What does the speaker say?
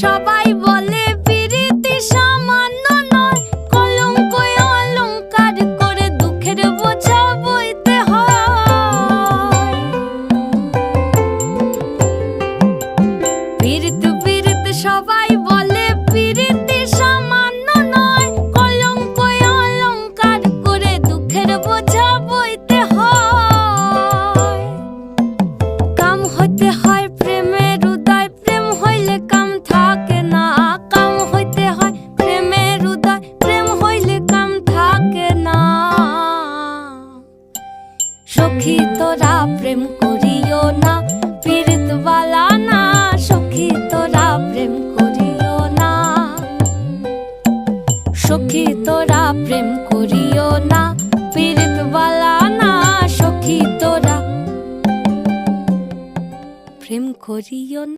সবাই বলে পিরিতি সামান্য নয়, কলঙ্ক অলংকার করে দুঃখের বোঝা বইতে হয়। পিরিত পিরিত সবাই বলে পিরিতি সামান্য নয়, কলঙ্ক অলংকার করে দুঃখের বোঝা বইতে হয়। কাম হইতে হয় প্রেমের উদয়, প্রেম হইলে কাম থাকে না। কাম হইতে হয় প্রেমের উদয়, প্রেম হইলে কাম থাকে না। সখী তোরা প্রেম করিও না, পীড়িত বালা না। সখী তোরা প্রেম করিও না, সখী তোরা প্রেম করিও না, পীড়িত বালা না। সখী তোরা প্রেম করিও না।